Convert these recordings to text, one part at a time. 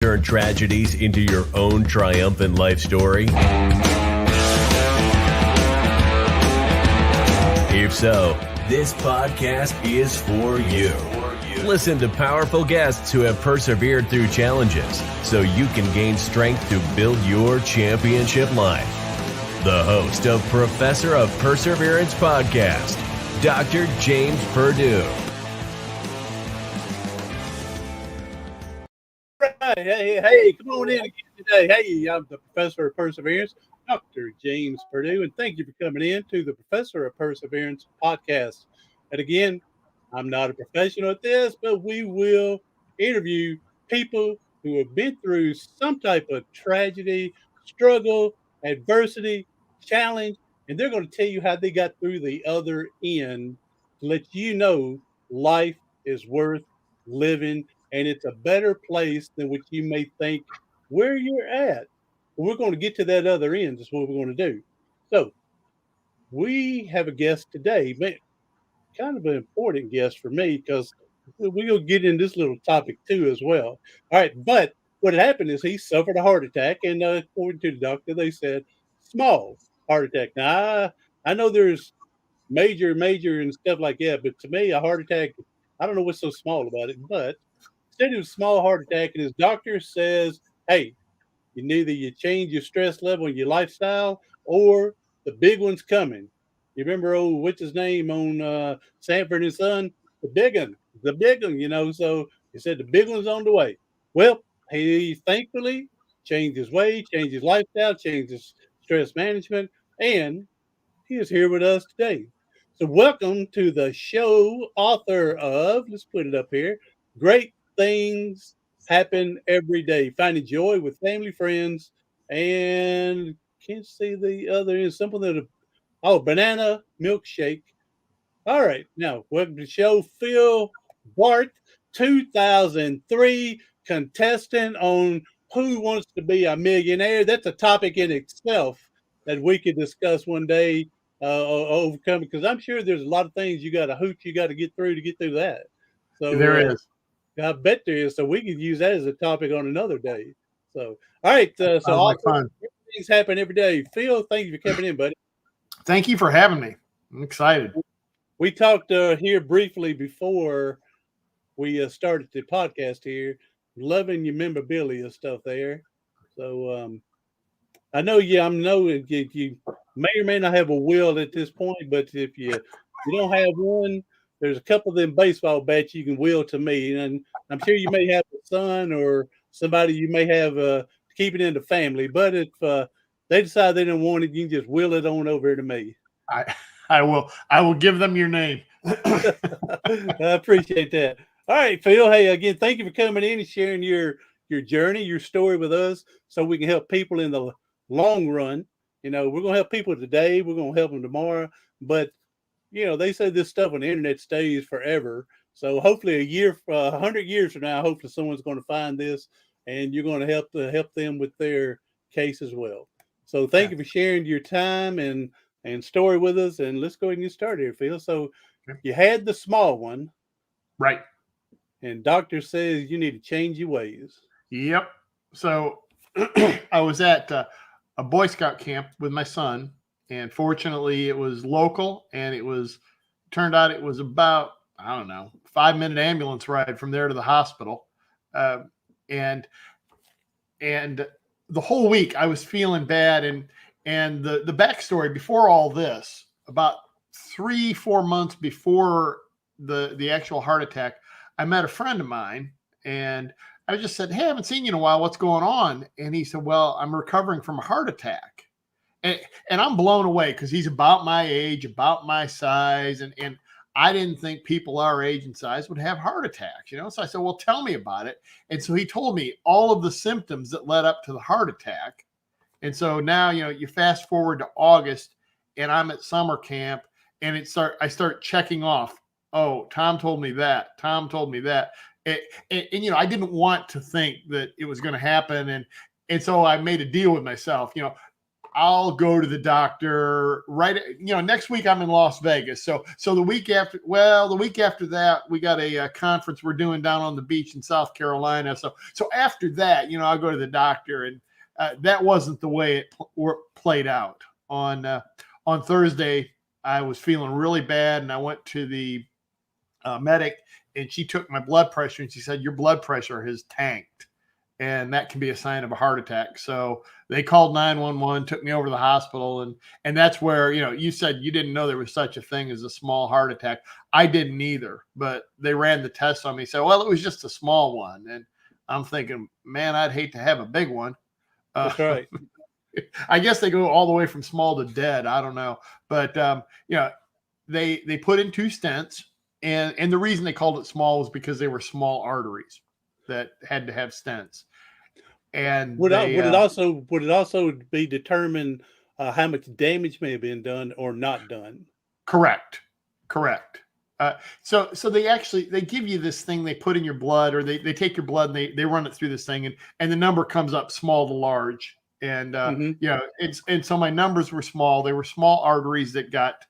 Turn tragedies into your own triumphant life story? If so, this podcast is for you. Listen to powerful guests who have persevered through challenges so you can gain strength to build your championship life. The host of Professor of Perseverance podcast, Dr. James Purdue. Hey, come on in again today. Hey, I'm the Professor of Perseverance, Dr. James Purdue, and thank you for coming in to the Professor of Perseverance podcast. And again, I'm not a professional at this, but we will interview people who have been through some type of tragedy, struggle, adversity, challenge, and they're going to tell you how they got through the other end to let you know life is worth living and it's a better place than what you may think where you're at. We're going to get to that other end. That's what we're going to do. So we have a guest today, kind of an important guest for me because we're going to get in this little topic too as well. All right. But what happened is he suffered a heart attack. And according to the doctor, they said small heart attack. Now, I know there's major and stuff like that. But to me, a heart attack, I don't know what's so small about it. But said it was a small heart attack, and his doctor says, hey, you change your stress level and your lifestyle, or the big one's coming. You remember, what's his name on Sanford and Son? The big one, so he said the big one's on the way. Well, he thankfully changed his way, changed his lifestyle, changed his stress management, and he is here with us today. So welcome to the show, author of, let's put it up here, Great Things Happen Every Day, finding joy with family, friends, and can't see the other is something that Banana Milkshake. All right, now welcome to the show, Phil Barth, 2003 contestant on Who Wants to Be a Millionaire. That's a topic in itself that we could discuss one day, overcome, because I'm sure there's a lot of things you got to get through that. So there is. I bet there is. So we could use that as a topic on another day. So, all right. So all things happen every day. Phil, thank you for coming in, buddy. Thank you for having me. I'm excited. We talked here briefly before we started the podcast here. Loving your memorabilia stuff there. So I know you may or may not have a will at this point, but if you don't have one, there's a couple of them baseball bats you can will to me, and I'm sure you may have a son or somebody you may have keep it in the family. But if they decide they don't want it, you can just will it on over to me. I will give them your name. I appreciate that. All right, Phil. Hey, again, thank you for coming in and sharing your journey, your story with us, so we can help people in the long run. We're going to help people today. We're going to help them tomorrow, but they say this stuff on the internet stays forever. So hopefully 100 years from now, hopefully someone's going to find this and you're going to help them with their case as well. So thank you for sharing your time and story with us. And let's go ahead and get started here, Phil. So you had the small one. Right. And doctor says you need to change your ways. Yep. So I was at a Boy Scout camp with my son. And fortunately, it was local, and turned out it was about, 5-minute ambulance ride from there to the hospital. And the whole week I was feeling bad. And the backstory before all this, about 3-4 months before the actual heart attack, I met a friend of mine, and I just said, hey, I haven't seen you in a while. What's going on? And he said, well, I'm recovering from a heart attack. And I'm blown away because he's about my age, about my size. And I didn't think people our age and size would have heart attacks, So I said, well, tell me about it. And so he told me all of the symptoms that led up to the heart attack. And so now, you fast forward to August and I'm at summer camp and I start checking off. Oh, Tom told me that. Tom told me that. And I didn't want to think that it was going to happen. And so I made a deal with myself, I'll go to the doctor next week. I'm in Las Vegas. So the week after that, we got a conference we're doing down on the beach in South Carolina. So after that, I'll go to the doctor. And that wasn't the way it played out. On Thursday, I was feeling really bad, and I went to the medic, and she took my blood pressure, and she said, your blood pressure has tanked, and that can be a sign of a heart attack. So they called 911, took me over to the hospital, and that's where, you said you didn't know there was such a thing as a small heart attack. I didn't either, but they ran the test on me, said, well, it was just a small one. And I'm thinking, man, I'd hate to have a big one. That's right. I guess they go all the way from small to dead. I don't know. But, they put in 2 stents, and the reason they called it small was because they were small arteries that had to have stents. And would it also be determined how much damage may have been done or not done? Correct. So they give you this thing they put in your blood, or they take your blood and they run it through this thing, and the number comes up small to large. And and so my numbers were small. They were small arteries that got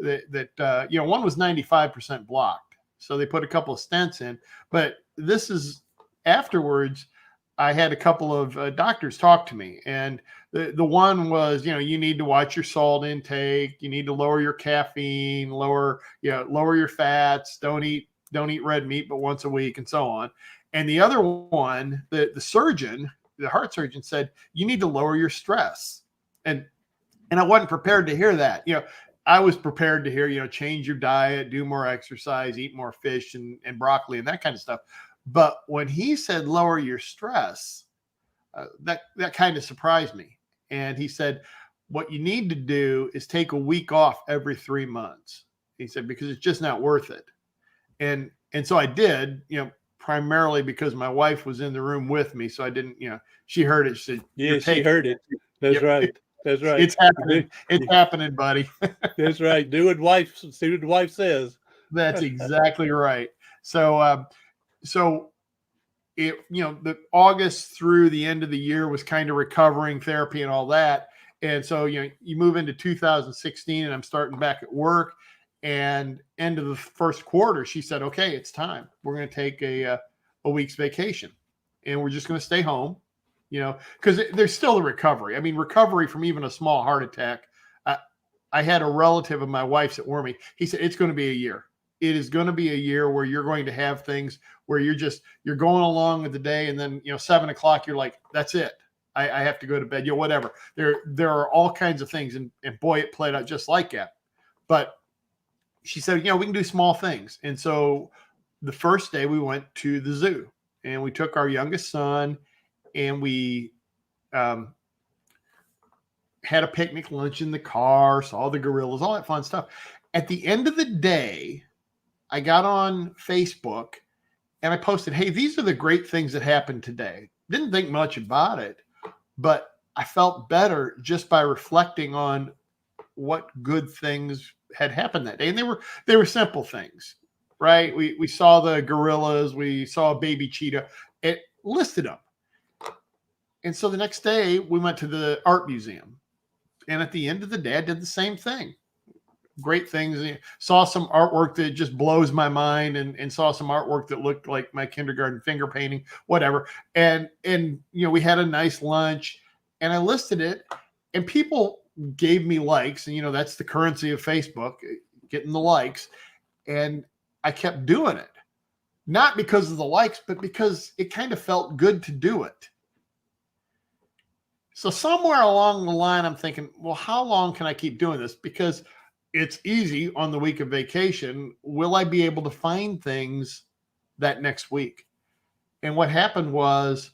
one was 95% blocked. So they put a couple of stents in. But this is afterwards. I had a couple of doctors talk to me, and the one was, you need to watch your salt intake. You need to lower your caffeine, lower your fats. Don't eat red meat, but once a week, and so on. And the other one, the surgeon, the heart surgeon, said, you need to lower your stress. And I wasn't prepared to hear that. I was prepared to hear, change your diet, do more exercise, eat more fish and broccoli and that kind of stuff. But when he said lower your stress, that kind of surprised me. And he said, what you need to do is take a week off every 3 months. He said, because it's just not worth it. And so I did, primarily because my wife was in the room with me. So I didn't, she heard it. She said, yeah, she heard it. That's right. That's right. It's happening. It's happening, buddy. That's right. Do what wife says. That's exactly right. So it, the August through the end of the year was kind of recovering, therapy and all that. And so, you move into 2016, and I'm starting back at work, and end of the first quarter, she said, okay, it's time. We're going to take a week's vacation, and we're just going to stay home, because there's still a recovery. I mean, recovery from even a small heart attack. I had a relative of my wife's at Wormy. He said, it's going to be a year. It is going to be a year where you're going to have things where you're going along with the day, and then 7 o'clock you're like, that's it. I have to go to bed. Whatever. There are all kinds of things, and boy, it played out just like that. But she said, we can do small things. And so the first day we went to the zoo, and we took our youngest son, and we had a picnic lunch in the car, saw the gorillas, all that fun stuff. At the end of the day, I got on Facebook and I posted, hey, these are the great things that happened today. Didn't think much about it, but I felt better just by reflecting on what good things had happened that day. And they were simple things, right? We saw the gorillas, we saw a baby cheetah, it listed them. And so the next day we went to the art museum, and at the end of the day, I did the same thing. Great things. Saw some artwork that just blows my mind, and saw some artwork that looked like my kindergarten finger painting, whatever. And we had a nice lunch, and I listed it, and people gave me likes, and that's the currency of Facebook, getting the likes. And I kept doing it, not because of the likes, but because it kind of felt good to do it. So somewhere along the line, I'm thinking, well, how long can I keep doing this? Because it's easy on the week of vacation. Will I be able to find things that next week? And what happened was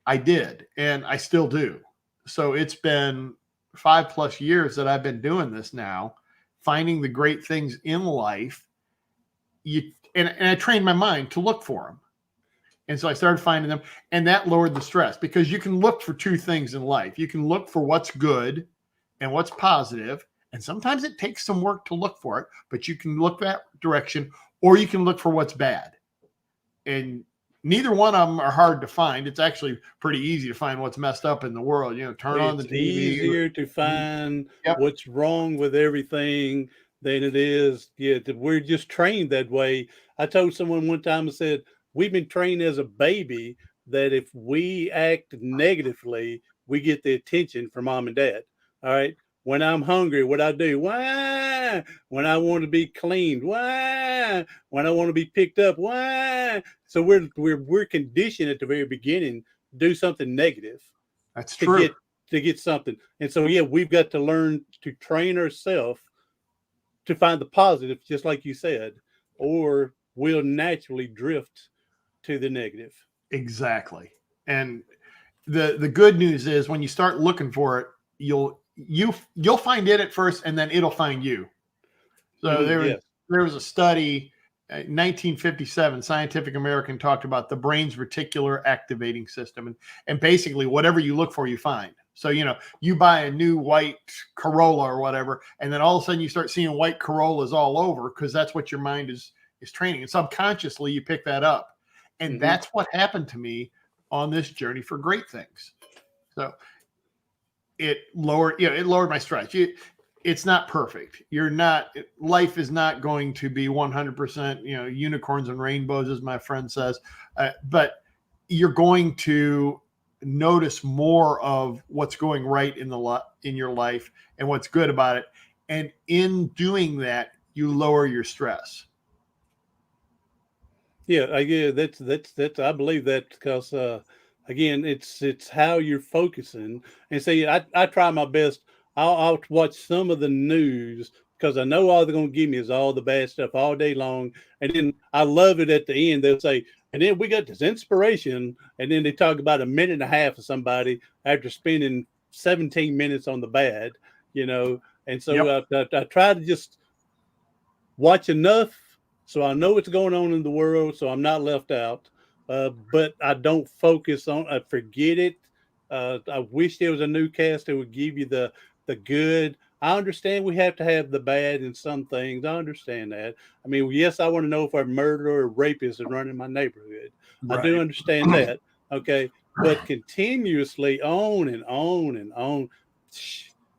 I did, and I still do. So it's been 5+ years that I've been doing this now, finding the great things in life. And I trained my mind to look for them. And so I started finding them, and that lowered the stress, because you can look for 2 things in life. You can look for what's good and what's positive. And sometimes it takes some work to look for it, but you can look that direction, or you can look for what's bad. And neither one of them are hard to find. It's actually pretty easy to find what's messed up in the world. Turn on the It's TV. easier to find Yep. what's wrong with everything than it is. Yeah, we're just trained that way. I told someone one time, I said, we've been trained as a baby that if we act negatively, we get the attention from mom and dad. All right. When I'm hungry, what I do? Why? When I want to be cleaned, why? When I want to be picked up, why? So we're conditioned at the very beginning to do something negative That's to true. get something. And so yeah, we've got to learn to train ourselves to find the positive, just like you said, or we'll naturally drift to the negative. Exactly. And the good news is when you start looking for it, you'll find it at first, and then it'll find you. So Yes. there was a study, 1957, Scientific American talked about the brain's reticular activating system, and basically whatever you look for, you find. So you buy a new white Corolla or whatever, and then all of a sudden you start seeing white Corollas all over because that's what your mind is training, and subconsciously you pick that up, and that's what happened to me on this journey for great things. So it lowered my stress. It's not perfect. Life is not going to be 100%, unicorns and rainbows, as my friend says. But you're going to notice more of what's going right in your life and what's good about it. And in doing that, you lower your stress. Yeah, that's I believe that because again, it's how you're focusing. And see, I try my best. I'll watch some of the news because I know all they're going to give me is all the bad stuff all day long. And then I love it at the end. They'll say, and then we got this inspiration. And then they talk about a minute and a half of somebody after spending 17 minutes on the bad, And so I try to just watch enough so I know what's going on in the world, so I'm not left out. But I don't focus on. I forget it. I wish there was a newscast that would give you the good. I understand we have to have the bad in some things. I understand that. I mean, yes, I want to know if a murderer or rapist is running my neighborhood. Right. I do understand that. Okay, but continuously on and on and on.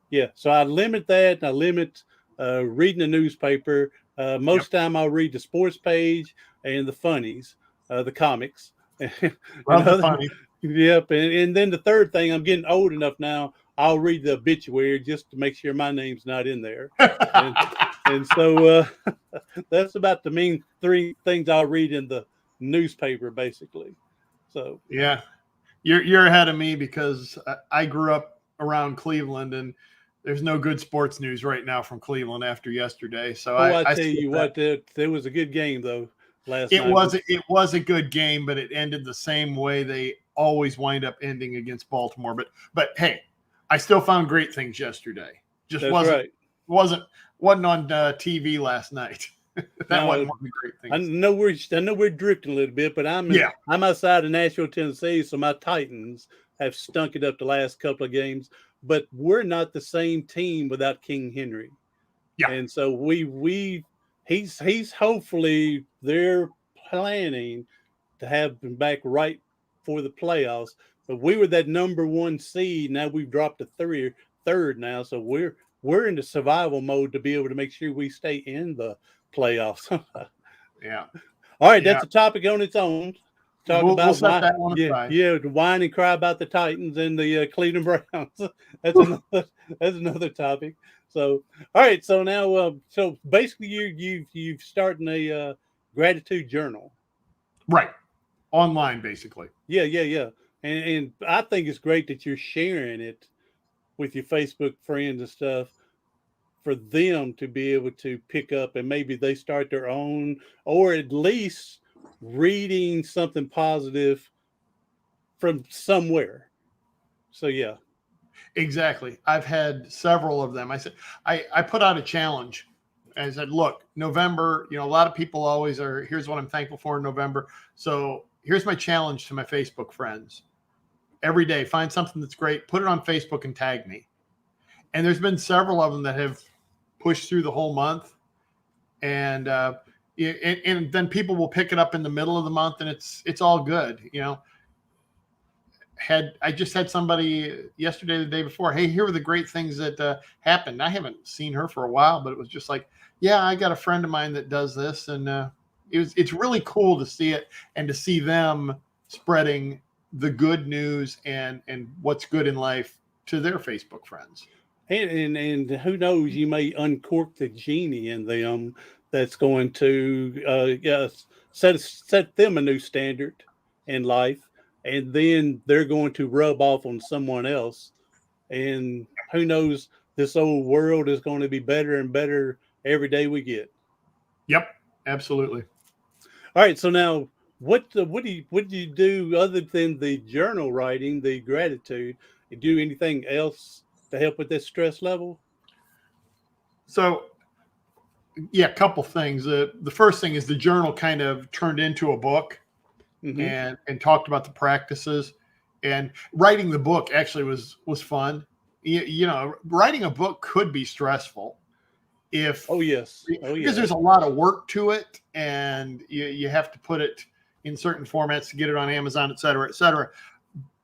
Yeah, so I limit that. I limit reading the newspaper. Most time I'll read the sports page and the funnies, the comics. Love the funny. Yep. And then the third thing, I'm getting old enough now, I'll read the obituary just to make sure my name's not in there. And so that's about the main three things I'll read in the newspaper, basically. So yeah, you're ahead of me because I grew up around Cleveland, and there's no good sports news right now from Cleveland after yesterday. So I tell you what, there was a good game though last night. It was a good game, but it ended the same way they always wind up ending against Baltimore. But hey, I still found great things yesterday. Just wasn't on TV last night. That wasn't one of the great things. I know we're drifting a little bit, but I'm outside of Nashville, Tennessee, so my Titans have stunk it up the last couple of games. But we're not the same team without King Henry. Yeah. And so he's hopefully they're planning to have him back right for the playoffs. But we were that number one seed. Now we've dropped to third now. So we're in the survival mode to be able to make sure we stay in the playoffs. Yeah. All right. That's a topic on its own. We'll set that one aside. Yeah, to whine and cry about the Titans and the Cleveland Browns. That's another topic. So, all right. So now, so basically, you've starting a gratitude journal, right? Online, basically. Yeah. And I think it's great that you're sharing it with your Facebook friends and stuff for them to be able to pick up, and maybe they start their own, or at least reading something positive from somewhere. So yeah, exactly. I've had several of them. I said I put out a challenge. I said, look, November, a lot of people always are, here's what I'm thankful for in November. So here's my challenge to my Facebook friends. Every day, find something that's great, put it on Facebook and tag me. And there's been several of them that have pushed through the whole month. And And then people will pick it up in the middle of the month, and it's all good. I just had somebody yesterday, the day before, hey, here were the great things that happened. I haven't seen her for a while, but it was just like, yeah, I got a friend of mine that does this, and it's really cool to see it and to see them spreading the good news and what's good in life to their Facebook friends. And who knows, you may uncork the genie in them that's going to set them a new standard in life, and then they're going to rub off on someone else. And who knows, this old world is going to be better and better every day we get. Yep, absolutely. All right, so now what do you do other than the journal writing, the gratitude? You do anything else to help with this stress level? So, yeah, a couple things. The first thing is the journal kind of turned into a book, and talked about the practices. And writing the book actually was fun. Writing a book could be stressful because there's a lot of work to it, and you have to put it in certain formats to get it on Amazon, et cetera, et cetera.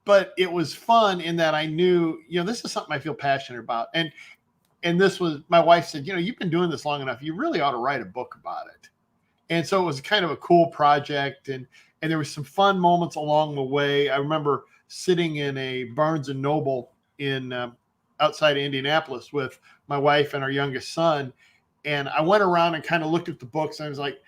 But it was fun in that I knew, this is something I feel passionate about. And this was, my wife said, you've been doing this long enough. You really ought to write a book about it. And so it was kind of a cool project. And there was some fun moments along the way. I remember sitting in a Barnes and Noble in outside of Indianapolis with my wife and our youngest son. And I went around and kind of looked at the books, and I was like,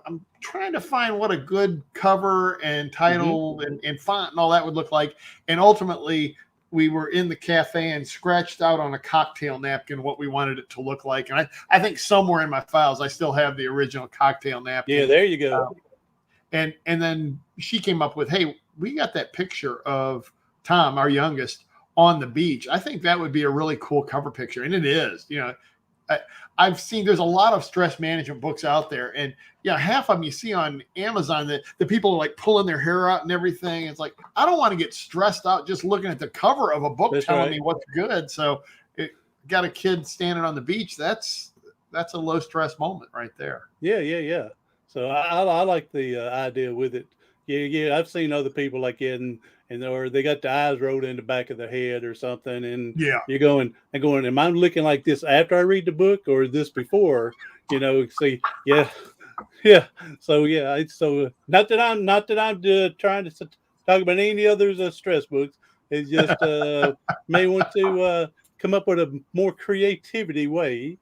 I'm trying to find what a good cover and title and font and all that would look like. And ultimately, we were in the cafe and scratched out on a cocktail napkin what we wanted it to look like. And I think somewhere in my files, I still have the original cocktail napkin. Yeah, there you go. And then she came up with, hey, we got that picture of Tom, our youngest, on the beach. I think that would be a really cool cover picture. And it is, I've seen there's a lot of stress management books out there, and half of them you see on Amazon that the people are like pulling their hair out and everything. It's like, I don't want to get stressed out just looking at the cover of a book telling me what's good. So got a kid standing on the beach. That's a low stress moment right there. Yeah. So I like the idea with it. Yeah. I've seen other people like it, or they got the eyes rolled in the back of their head or something. And you're going, am I looking like this after I read the book, or this before? See, yeah. So not that I'm trying to talk about any other stress books. It's just may want to come up with a more creativity way.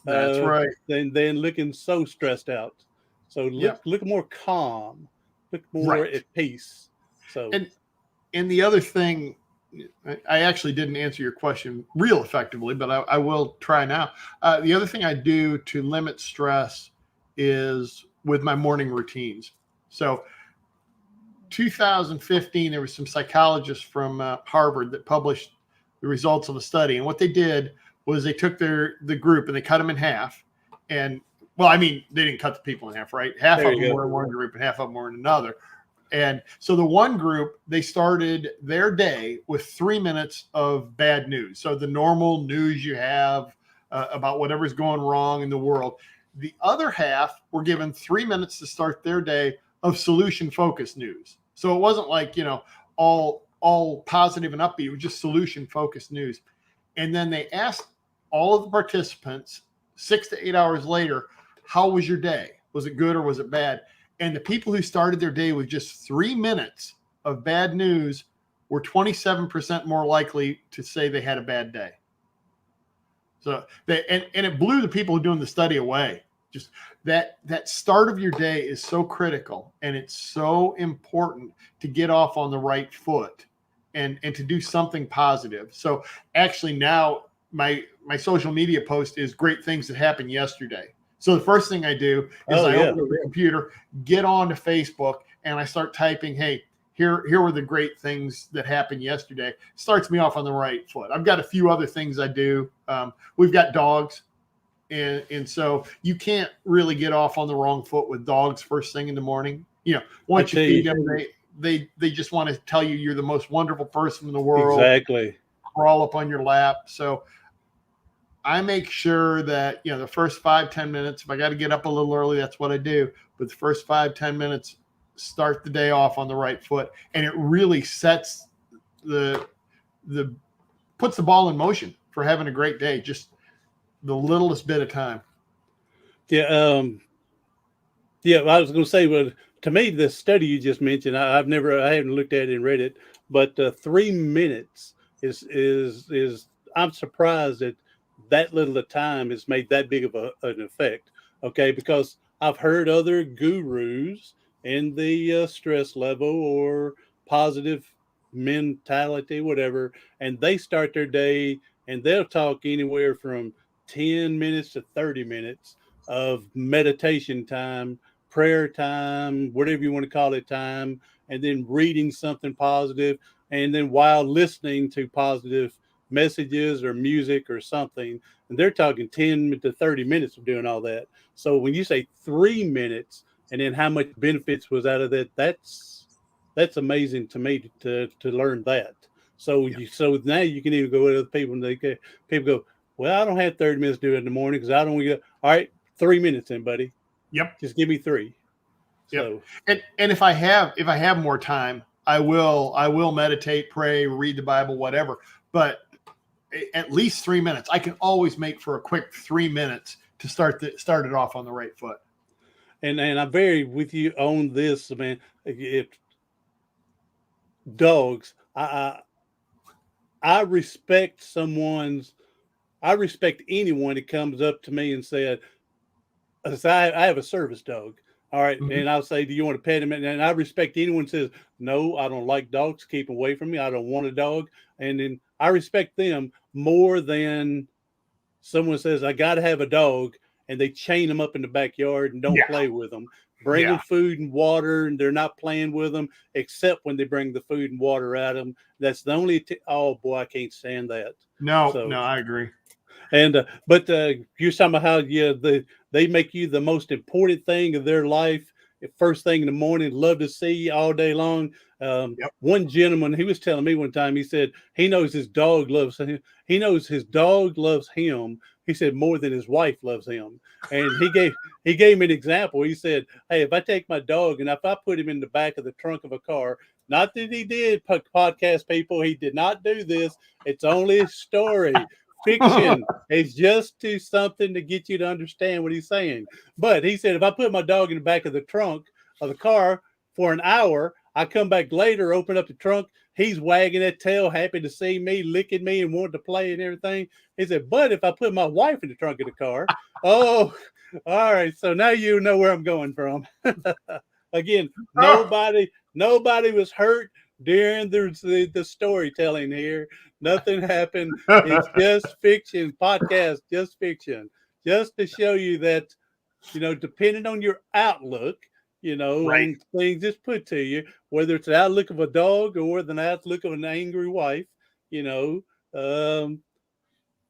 That's right. Than looking so stressed out. So look more calm, look more at peace. So and the other thing, I actually didn't answer your question real effectively, but I will try now. The other thing I do to limit stress is with my morning routines. So 2015, there was some psychologists from Harvard that published the results of a study. And what they did was they took the group and they cut them in half. And they didn't cut the people in half, right? Half of them were in one group and half of them were in another. And so the one group, they started their day with 3 minutes of bad news. So the normal news you have about whatever's going wrong in the world. The other half were given 3 minutes to start their day of solution-focused news. So it wasn't like, all positive and upbeat. It was just solution-focused news. And then they asked all of the participants 6 to 8 hours later, how was your day? Was it good or was it bad? And the people who started their day with just 3 minutes of bad news were 27% more likely to say they had a bad day. So and it blew the people who are doing the study away. Just that start of your day is so critical, and it's so important to get off on the right foot and to do something positive. So actually now my social media post is great things that happened yesterday. So the first thing I do is I open the computer, get onto Facebook, and I start typing, hey, here were the great things that happened yesterday. Starts me off on the right foot. I've got a few other things I do. We've got dogs. And so you can't really get off on the wrong foot with dogs first thing in the morning. Once you feed them, they just want to tell you you're the most wonderful person in the world. Exactly. Crawl up on your lap. So I make sure that, the first 5-10 minutes, if I got to get up a little early, that's what I do. But the first 5-10 minutes, start the day off on the right foot. And it really sets puts the ball in motion for having a great day. Just the littlest bit of time. Yeah. Yeah. I was going to say, well, to me, the study you just mentioned, I haven't looked at it and read it, but 3 minutes is I'm surprised that little of time has made that big of an effect. Okay. Because I've heard other gurus in the stress level or positive mentality, whatever, and they start their day and they'll talk anywhere from 10 minutes to 30 minutes of meditation time, prayer time, whatever you want to call it time, and then reading something positive, and then while listening to positive messages or music or something, and they're talking 10 to 30 minutes of doing all that. So when you say 3 minutes and then how much benefits was out of that, that's amazing to me to learn that. So now you can even go with other people and people go, well, I don't have 30 minutes to do it in the morning because I don't want to get, all right, 3 minutes in, buddy. Yep. Just give me 3. Yep. So, and if I have more time, I will meditate, pray, read the Bible, whatever. But at least 3 minutes. I can always make for a quick 3 minutes to start it off on the right foot. And I'm very with you on this, man. If dogs, I respect I respect anyone that comes up to me and said, I have a service dog. All right. Mm-hmm. And I'll say, do you want to pet him? And I respect anyone who says, no, I don't like dogs. Keep away from me. I don't want a dog. And then I respect them more than someone says, I got to have a dog. And they chain them up in the backyard and don't play with them. Bring them food and water, and they're not playing with them except when they bring the food and water at them. That's the only. Oh boy, I can't stand that. No, I agree. And but you're talking about how they make you the most important thing of their life. First thing in the morning, love to see you all day long. One gentleman, he was telling me one time, he said he knows his dog loves him. He knows his dog loves him. He said more than his wife loves him. And he gave me an example. He said, hey, if I take my dog and if I put him in the back of the trunk of a car, not that he did, podcast people, he did not do this. It's only a story. Fiction is just to something to get you to understand what he's saying. But he said, if I put my dog in the back of the trunk of the car for an hour, I come back later, open up the trunk, he's wagging that tail, happy to see me, licking me and wanting to play and everything. He said, but if I put my wife in the trunk of the car, oh, all right. So now you know where I'm going from. Again, nobody was hurt during the storytelling here. Nothing happened. It's just fiction, podcast, just fiction. Just to show you that, depending on your outlook, on things just put to you, whether it's the outlook of a dog or the outlook of an angry wife, it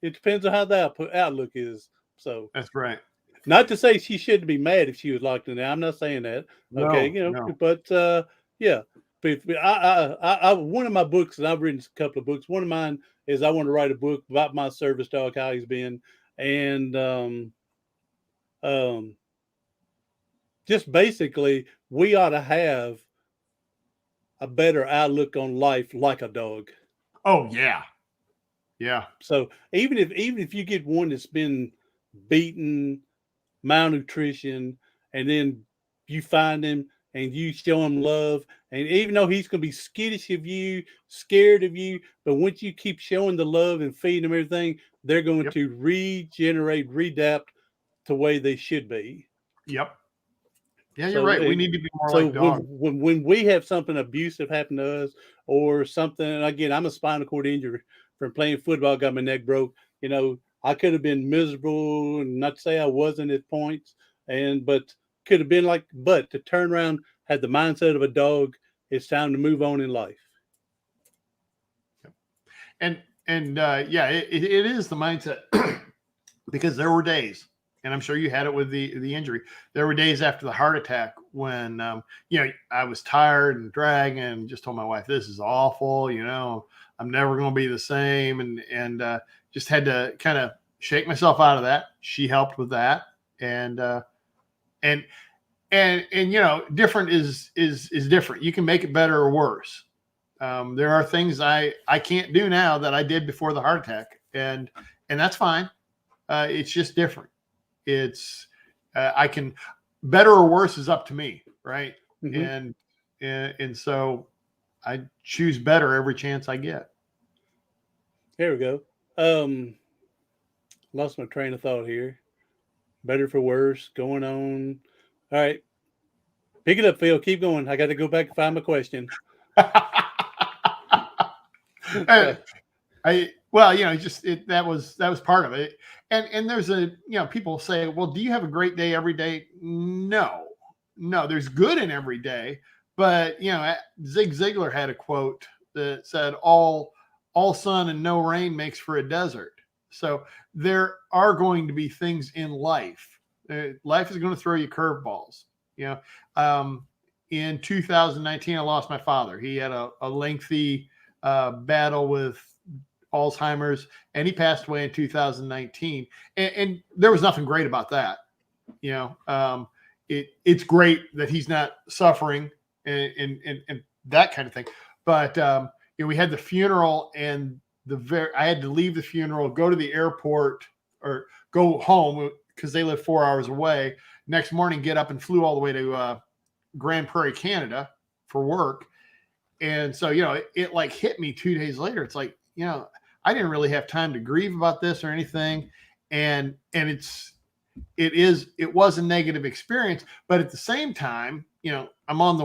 depends on how the outlook is. So that's right. Not to say she shouldn't be mad if she was locked in there. I'm not saying that. Okay, no. But yeah. I one of my books, and I've written a couple of books. One of mine is I want to write a book about my service dog, how he's been, and just basically we ought to have a better outlook on life like a dog. Oh yeah. Yeah. So even if you get one that's been beaten, malnutrition, and then you find him and you show him love, and even though he's going to be skittish of you, scared of you, but once you keep showing the love and feeding them everything, they're going to regenerate, readapt to the way they should be. Yep. Yeah, you're right. We need to be more like dogs. When we have something abusive happen to us or something, again, I'm a spinal cord injury from playing football, got my neck broke. I could have been miserable, and not to say I wasn't at points, but could have been but to turn around, had the mindset of a dog, it's time to move on in life. And it is the mindset because there were days, and I'm sure you had it with the injury. There were days after the heart attack when, I was tired and dragging and just told my wife, this is awful. I'm never going to be the same. And just had to kind of shake myself out of that. She helped with that. And different is different. You can make it better or worse. There are things I can't do now that I did before the heart attack, and that's fine. It's just different. It's I can better or worse is up to me, right? Mm-hmm. And so I choose better every chance I get. There we go. Lost my train of thought here. Better for worse, going on. All right. Pick it up, Phil. Keep going. I got to go back and find my question. That was part of it. And there's people say, well, do you have a great day every day? No, there's good in every day. But, Zig Ziglar had a quote that said, all sun and no rain makes for a desert. So there are going to be things in life. Life is going to throw you curveballs. In 2019, I lost my father. He had a lengthy battle with Alzheimer's, and he passed away in 2019. And there was nothing great about that. It's great that he's not suffering and that kind of thing. But we had the funeral, and I had to leave the funeral, go to the airport, or go home because they live 4 hours away. Next morning, get up and flew all the way to Grand Prairie, Canada for work. And so, it like hit me 2 days later. It's like, I didn't really have time to grieve about this or anything. And it was a negative experience, but at the same time, I'm on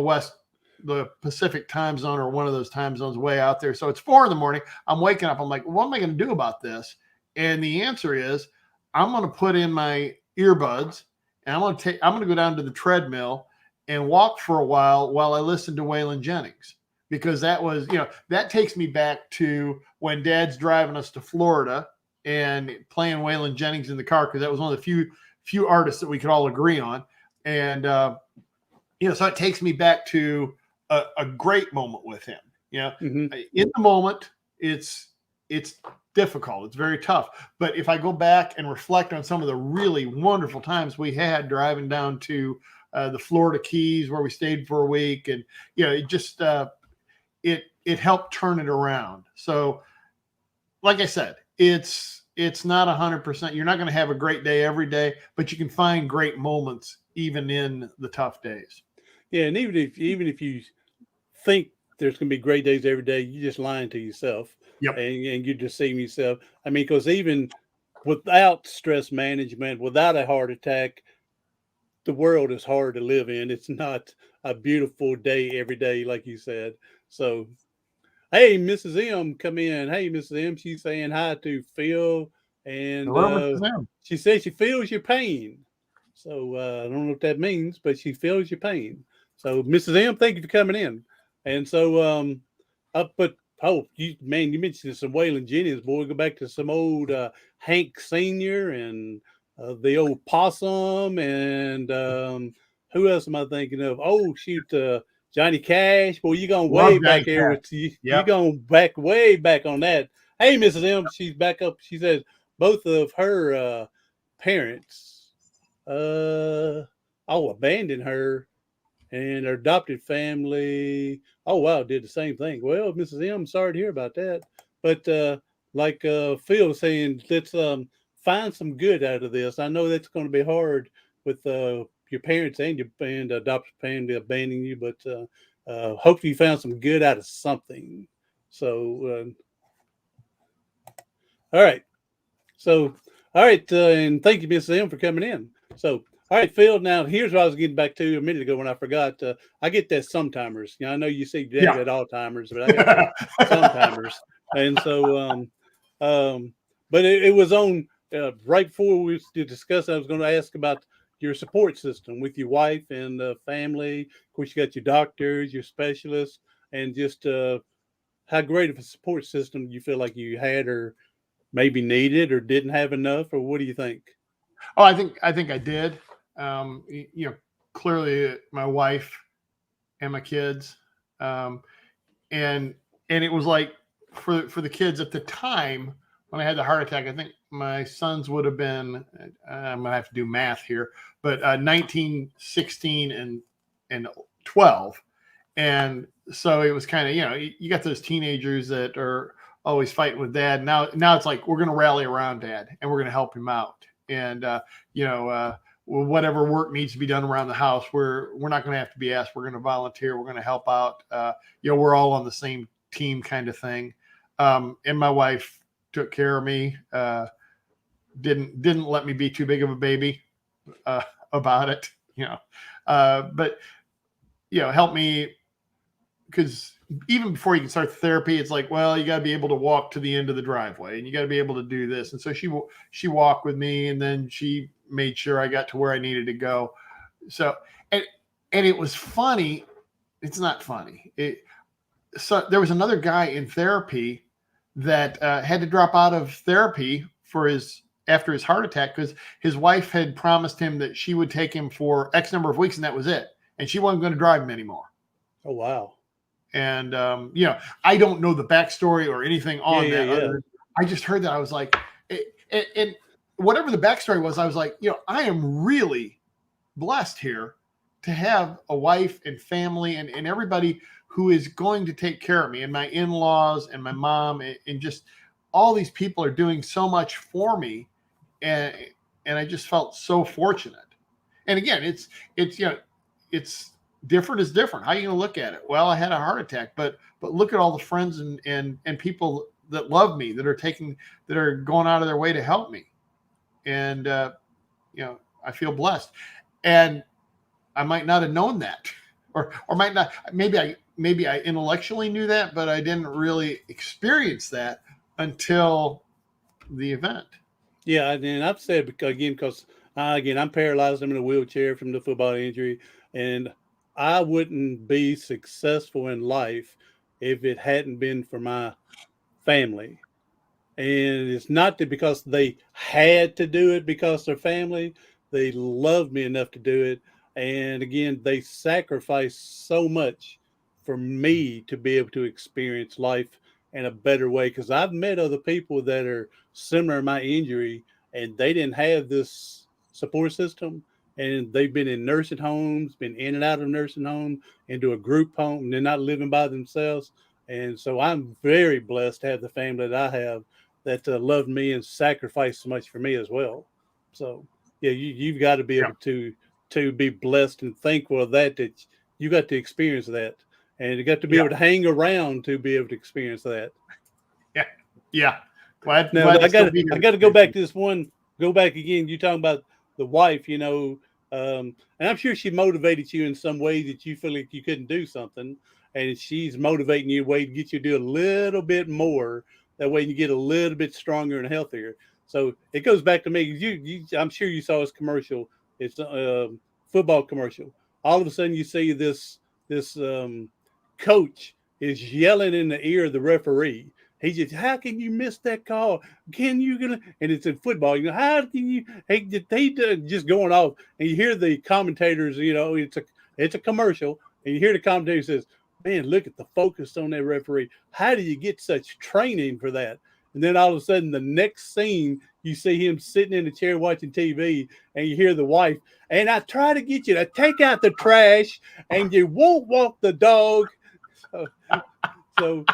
the Pacific time zone, or one of those time zones way out there. So it's 4 a.m. I'm waking up. I'm like, what am I going to do about this? And the answer is, I'm going to put in my earbuds, and I'm going to go down to the treadmill and walk for a while I listen to Waylon Jennings, because that was, that takes me back to when Dad's driving us to Florida and playing Waylon Jennings in the car, because that was one of the few artists that we could all agree on. And, so it takes me back to a great moment with him. In the moment, it's difficult. It's very tough. But if I go back and reflect on some of the really wonderful times we had driving down to the Florida Keys, where we stayed for a week, and it just it helped turn it around. So, like I said, it's not 100%. You're not going to have a great day every day, but you can find great moments even in the tough days. Yeah, and even if you think there's going to be great days every day, you're just lying to yourself. Yep. And you're deceiving yourself. I mean, because even without stress management, without a heart attack, the world is hard to live in. It's not a beautiful day every day, like you said. So, hey, Mrs. M, come in. Hey, Mrs. M, she's saying hi to Phil, and she says she feels your pain. So I don't know what that means, but she feels your pain. So, Mrs. M, thank you for coming in. And so, you mentioned some Waylon Jennings, boy. Go back to some old Hank Sr. and the old Possum, and who else am I thinking of? Oh, shoot, Johnny Cash. Boy, you're going way back here. You're going way back on that. Hey, Mrs. M, she's back up. She says both of her parents abandoned her, and her adopted family, did the same thing. Well, Mrs. M, sorry to hear about that. But like Phil was saying, let's find some good out of this. I know that's going to be hard with your parents and your adopted family abandoning you, but hopefully you found some good out of something. So, all right. So, all right. And thank you, Mrs. M, for coming in. So, all right, Phil. Now, here's what I was getting back to a minute ago when I forgot. I get that sometimers. I know you see Dad at all timers, but I got sometimers. And so, but it was on right before we discussed. I was going to ask about your support system with your wife and family. Of course, you got your doctors, your specialists, and just how great of a support system you feel like you had, or maybe needed, or didn't have enough, or what do you think? Oh, I think I did. Clearly my wife and my kids, and it was like for the kids at the time when I had the heart attack, I think my sons would have been, I'm gonna have to do math here, but 19, 16, and 12. And so it was kind of, you got those teenagers that are always fighting with dad. Now it's like, we're going to rally around dad and we're going to help him out. And, whatever work needs to be done around the house, we're not going to have to be asked. We're going to volunteer. We're going to help out. We're all on the same team kind of thing. And my wife took care of me. Didn't let me be too big of a baby about it, but help me, because even before you can start the therapy, it's like, well, you got to be able to walk to the end of the driveway and you got to be able to do this. And so she walked with me, and then she made sure I got to where I needed to go. So, and it was funny. It's not funny. So there was another guy in therapy that had to drop out of therapy after his heart attack, because his wife had promised him that she would take him for X number of weeks, and that was it. And she wasn't going to drive him anymore. Oh, wow. And, I don't know the backstory or anything on that. Yeah. I just heard that. I was like, and whatever the backstory was, I was like, I am really blessed here to have a wife and family and everybody who is going to take care of me, and my in-laws and my mom, and just all these people are doing so much for me. And I just felt so fortunate. And again, it's different is different. How are you going to look at it? Well, I had a heart attack, but look at all the friends and people that love me, that are going out of their way to help me. And, I feel blessed. And I might not have known that, or might not, maybe I intellectually knew that, but I didn't really experience that until the event. Yeah. And I've said, because I'm paralyzed. I'm in a wheelchair from the football injury, and I wouldn't be successful in life if it hadn't been for my family. And it's not that because they had to do it because they're family. They loved me enough to do it. And again, they sacrificed so much for me to be able to experience life in a better way. Because I've met other people that are similar to my injury, and they didn't have this support system. And they've been in nursing homes, been in and out of nursing homes, into a group home, and they're not living by themselves. And so I'm very blessed to have the family that I have that loved me and sacrificed so much for me as well. So, yeah, you've got to be able to be blessed and thankful of that you got to experience that. And you got to be able to hang around to be able to experience that. Yeah. I got to go back to this one. Go back again. You talking about the wife, and I'm sure she motivated you in some way that you feel like you couldn't do something, and she's motivating you a way to get you to do a little bit more. That way you get a little bit stronger and healthier. So it goes back to me. I'm sure you saw this commercial. It's a football commercial. All of a sudden you see this coach is yelling in the ear of the referee. He just, how can you miss that call? And it's in football, how can you, just going off, and you hear the commentators, it's a commercial, and you hear the commentator says, man, look at the focus on that referee. How do you get such training for that? And then all of a sudden, the next scene, you see him sitting in the chair watching TV, and you hear the wife, and I try to get you to take out the trash, and you won't walk the dog. So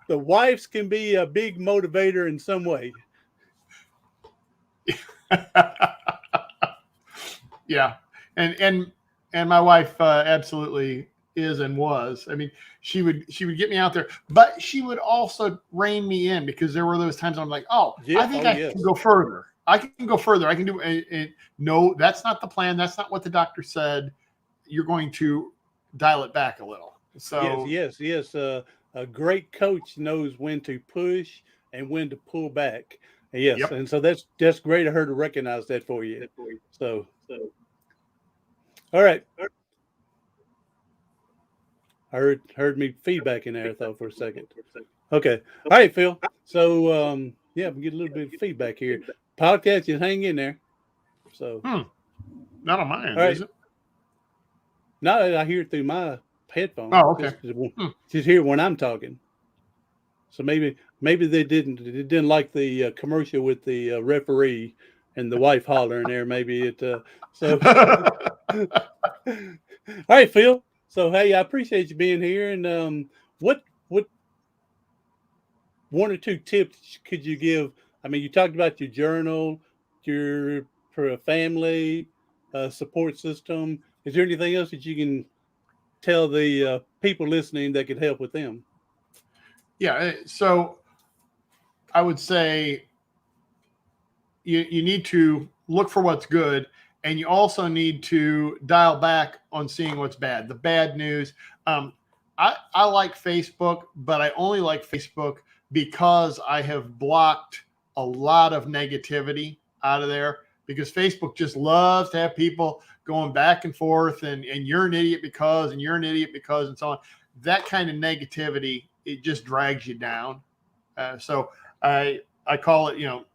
the wives can be a big motivator in some way. Yeah. And my wife absolutely is and was. I mean, she would get me out there, but she would also rein me in, because there were those times I'm like, I think I can go further. I can go further. I can do it. No, that's not the plan. That's not what the doctor said. You're going to dial it back a little. So yes. A great coach knows when to push and when to pull back. Yes, yep. And so that's great of her to recognize that for you. So all right. I heard me feedback in there, I thought, for a second. Okay. All right, Phil. So we get a little bit of feedback here. Podcast, just hang in there. So not on my end, right. Is it? No, I hear it through my headphones. Oh, okay. Just hear when I'm talking. So maybe they didn't like the commercial with the referee and the wife hollering there. Maybe it so. All right, Phil. So hey, I appreciate you being here. And what one or two tips could you give? I mean, you talked about your journal, your for a family support system. Is there anything else that you can tell the people listening that could help with them? Yeah. So I would say you need to look for what's good, and you also need to dial back on seeing what's bad, the bad news. I like Facebook, but I only like Facebook because I have blocked a lot of negativity out of there, because Facebook just loves to have people going back and forth and you're an idiot because, and you're an idiot because, and so on. That kind of negativity, it just drags you down. So I call it,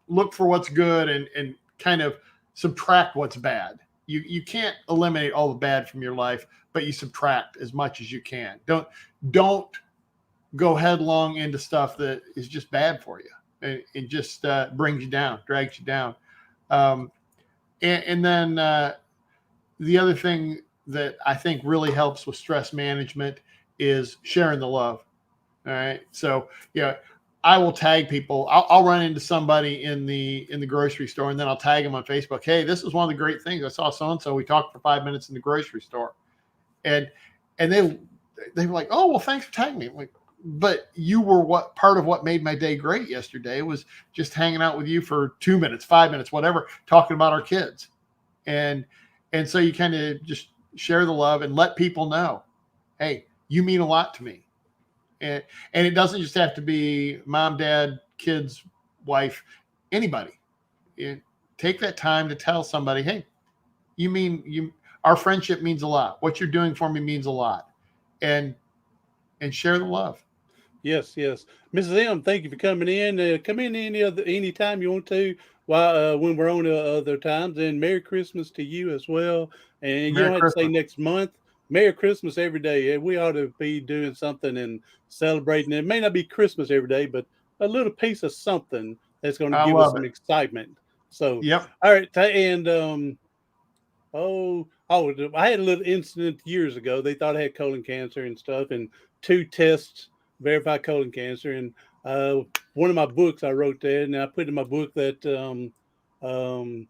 look for what's good and kind of subtract what's bad. You can't eliminate all the bad from your life, but you subtract as much as you can. Don't go headlong into stuff that is just bad for you and it just brings you down, drags you down. And then the other thing that I think really helps with stress management is sharing the love. All right. So, I will tag people. I'll run into somebody in the grocery store, and then I'll tag them on Facebook. Hey, this is one of the great things. I saw so-and-so. We talked for 5 minutes in the grocery store. And they were like, oh, well, thanks for tagging me. I'm like, but you were part of what made my day great yesterday was just hanging out with you for 2 minutes, 5 minutes, whatever, talking about our kids. And so you kind of just share the love and let people know, hey, you mean a lot to me. And it doesn't just have to be mom, dad, kids, wife, anybody. Take that time to tell somebody, hey, our friendship means a lot. What you're doing for me means a lot. And share the love. Yes. Mrs. M, thank you for coming in. Come in any time you want to while when we're on other times. And Merry Christmas to you as well. And you Merry don't have Christmas. to say next month. Merry Christmas every day. We ought to be doing something and celebrating. It may not be Christmas every day, but a little piece of something that's going to I give us love some it. excitement. So, Yep. all right. And I had a little incident years ago. They thought I had colon cancer and stuff, and 2 tests verified colon cancer. And one of my books I wrote that, and I put in my book that um,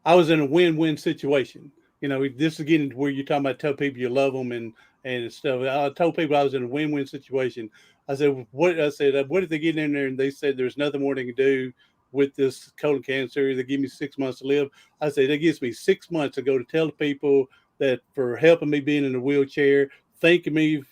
I was in a win-win situation. This is getting to where you're talking about tell people you love them and stuff. I told people I was in a win-win situation. I said, what if they get in there and they said there's nothing more they can do with this colon cancer? They give me 6 months to live. I said, that gives me 6 months to go to tell the people that for helping me being in a wheelchair, thanking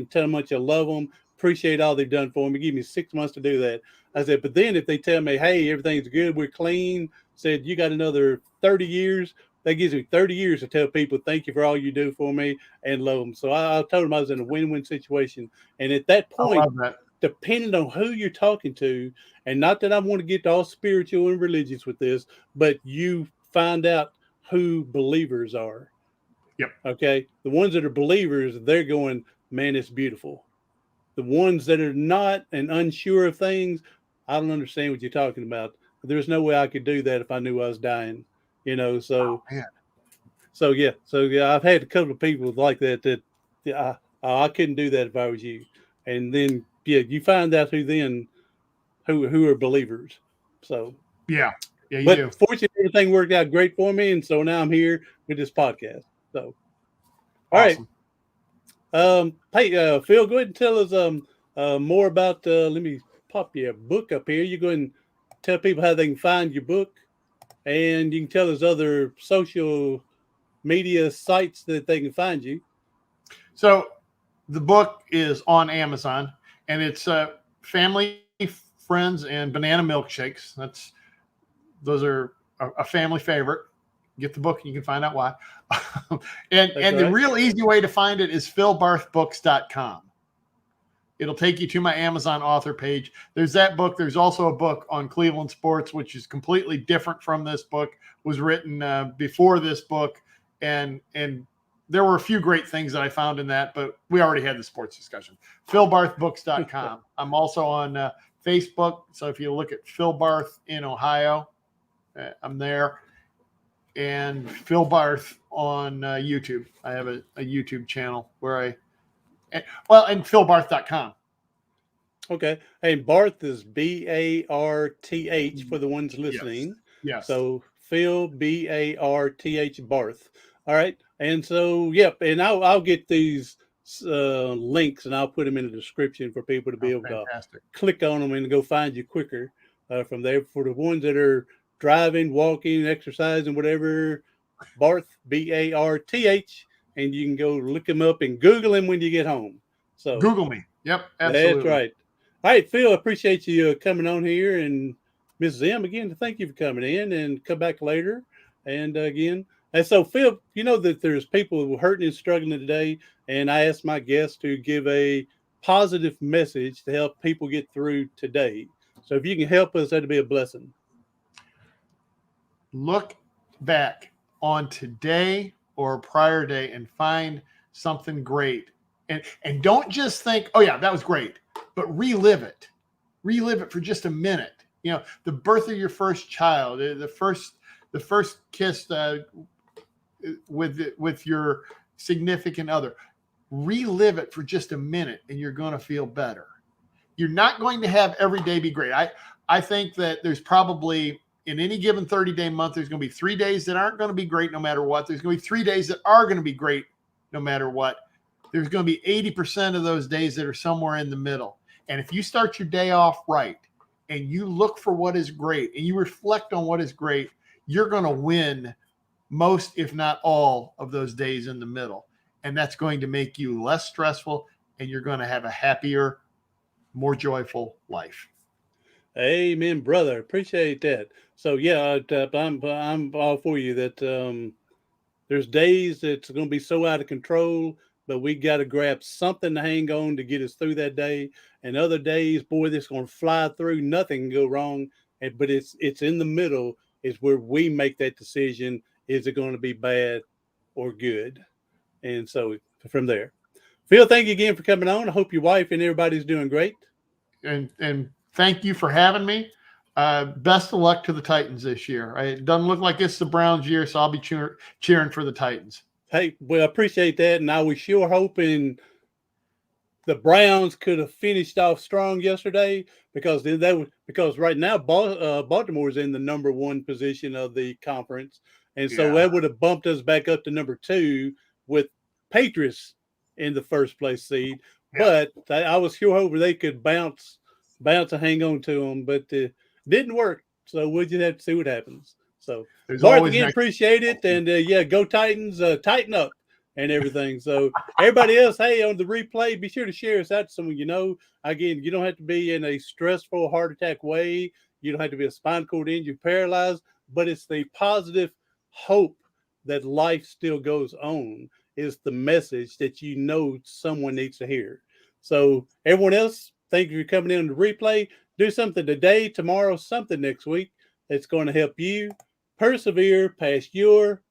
tell them how much I love them, appreciate all they've done for me. Give me 6 months to do that. I said, but then if they tell me, hey, everything's good, we're clean, said you got another 30 years, that gives me 30 years to tell people thank you for all you do for me and love them. So I told them I was in a win-win situation. And at that I point, love that. depending on who you're talking to, and not that I want to get all spiritual and religious with this, but you find out who believers are. Yep. Okay. The ones that are believers, they're going, man, it's beautiful. The ones that are not and unsure of things, I don't understand what you're talking about. There's no way I could do that if I knew I was dying, so. Oh, So yeah, I've had a couple of people like that. I couldn't do that if I was you. And then you find out who are believers. So yeah, you but do. fortunately, everything worked out great for me, and so now I'm here with this podcast. So all right, Awesome. hey, Phil, go ahead and tell us more about. Let me pop your book up here. You go and tell people how they can find your book, and you can tell us other social media sites that they can find you. So the book is on Amazon, and it's Family, Friends, and Banana Milkshakes. Those are a family favorite. Get the book and you can find out why. and the real easy way to find it is philbarthbooks.com. It'll take you to my Amazon author page. There's that book. There's also a book on Cleveland sports, which is completely different from this book, was written before this book. And there were a few great things that I found in that, but we already had the sports discussion. PhilBarthBooks.com. I'm also on Facebook. So if you look at Phil Barth in Ohio, I'm there. And Phil Barth on YouTube. I have a YouTube channel where and PhilBarth.com. Okay. And Barth is Barth for the ones listening. Yes. So Phil Barth Barth. All right. And so, yep. And I'll get these links and I'll put them in the description for people to be able to click on them and go find you quicker from there. For the ones that are driving, walking, exercising, whatever, Barth, Barth, and you can go look him up and Google him when you get home. So Google me. Yep, absolutely. That's right. All right, Phil, appreciate you coming on here, and Ms. M, again, thank you for coming in, and come back later. And again, and so Phil, you know that there's people who are hurting and struggling today, and I asked my guests to give a positive message to help people get through today. So if you can help us, that'd be a blessing. Look back on today or a prior day and find something great. And don't just think, oh yeah, that was great, but relive it. Relive it for just a minute. You know, the birth of your first child, the first kiss with your significant other. Relive it for just a minute and you're going to feel better. You're not going to have every day be great. I think that there's probably in any given 30-day month, there's going to be 3 days that aren't going to be great no matter what. There's going to be 3 days that are going to be great no matter what. There's going to be 80% of those days that are somewhere in the middle. And if you start your day off right and you look for what is great and you reflect on what is great, you're going to win most, if not all, of those days in the middle. And that's going to make you less stressful and you're going to have a happier, more joyful life. Amen, brother. Appreciate that. So yeah, I'm all for you that there's days that's going to be so out of control, but we got to grab something to hang on to get us through that day. And other days, boy, that's going to fly through. Nothing can go wrong. But it's in the middle is where we make that decision. Is it going to be bad or good? And so from there, Phil, thank you again for coming on. I hope your wife and everybody's doing great. And thank you for having me. Best of luck to the Titans this year. It doesn't look like it's the Browns' year, so I'll be cheering for the Titans. Hey, well, I appreciate that, and I was sure hoping the Browns could have finished off strong yesterday because right now Baltimore is in the number one position of the conference, and so that would have bumped us back up to number 2 with Patriots in the first place seed. Yeah. But I was sure hoping they could bounce and hang on to them, but didn't work. So we'll just have to see what happens. So, Barth, again, appreciate it. And, go Titans, tighten up and everything. So, everybody else, hey, on the replay, be sure to share us out to someone you know. Again, you don't have to be in a stressful heart attack way. You don't have to be a spinal cord injury, paralyzed. But it's the positive hope that life still goes on is the message that you know someone needs to hear. So, everyone else, thank you for coming in on the replay. Do something today, tomorrow, something next week that's going to help you persevere past your